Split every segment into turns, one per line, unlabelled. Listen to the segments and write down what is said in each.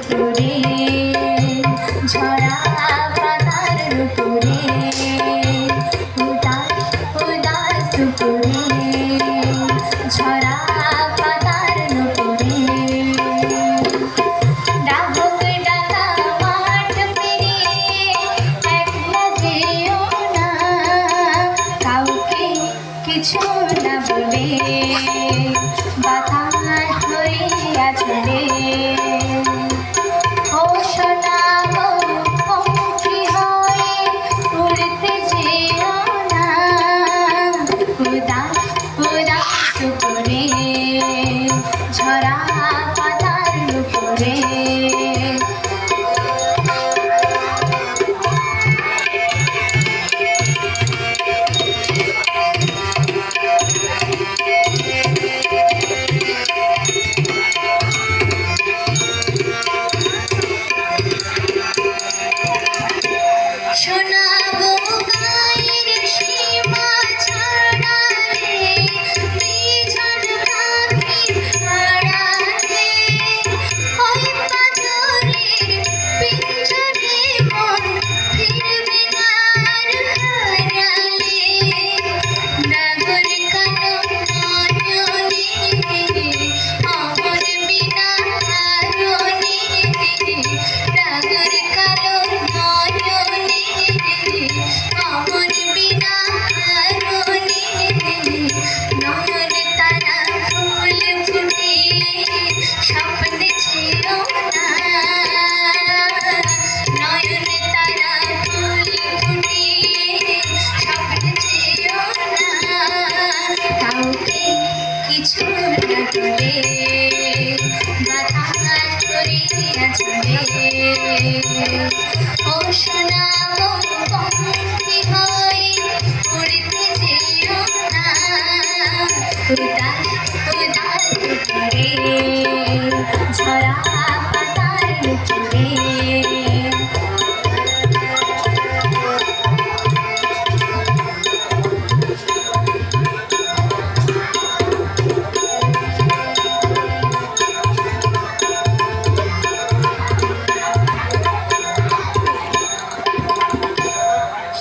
উপরে ঝরা পাতার উপরে উদাস উদাস উপরে ঝরা পাতার উপরে ডাক ডাকা মাঠ পেরিয়ে একলা যেও না কাউকে কিছু না বলে বাতাস হয়ে আছড়ে ও সোনা গো পঙ্খী হয়ে উড়তে যেও না উদাস উদাস উপরে ঝরা পাতার উপরে সোনা গো গায়ের সীমা ছাড়ালে নিঝর পাখির আড়ালে ওই পাথরের পিঞ্জরে মন ফিরবে না আর হারালে নাগর কালো নয়নে অমর বিনা হারনে নাগর কালো নয়নে অমর বিনা হারনে নয়ন তারা ফুল ফুটিয়ে স্বপ্নে ছিল না নয়ন তারা ফুল ফুটিয়ে স্বপ্নে ছিল না কাউকে কিছু না বলে বাতাস করে আছড়ে ও সোনা গো পঙ্খী হয়ে উড়তে যেও না উদাস উদাস উপরে ঝরা পাতার উপরে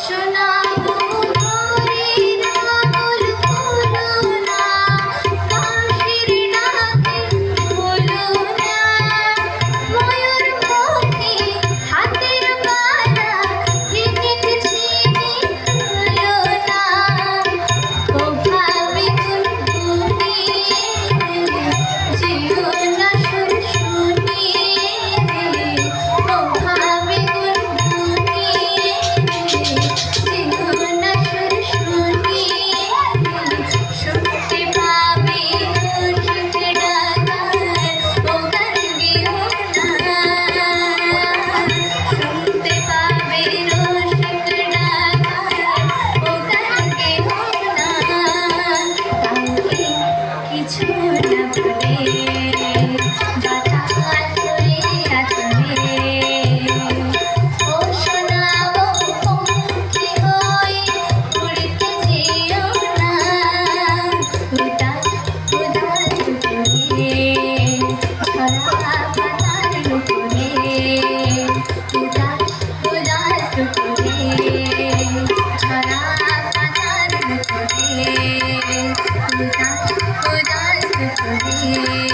সোনা গো ঘরের আঙুল খোলো না কাশের ডাকে খোলো না ময়ূর পক্ষী হাতের বালা রিঙিন ছিনে খোলো না ও ভাবে গুনগুনিয়ে যেও না সুর শুনিয়ে ও ভাবে গুনগুনিয়ে যেও না সুর শুনিয়ে শুনতে পাবে রসিক ডাকার ও গান গেও না শুনতে পাবে রসিক ডাকার ও গান গেও না কাউকে কিছু না বলে বাতাস করে আছড়ে ও সোনা গো পঙ্খী হয়ে উড়তে যেও না উদাস উদাস উপরে ঝরা পাতার উপরে উদাস উদাস উপরে ঝরা পাতার উপরে উদাস উদাস উপরে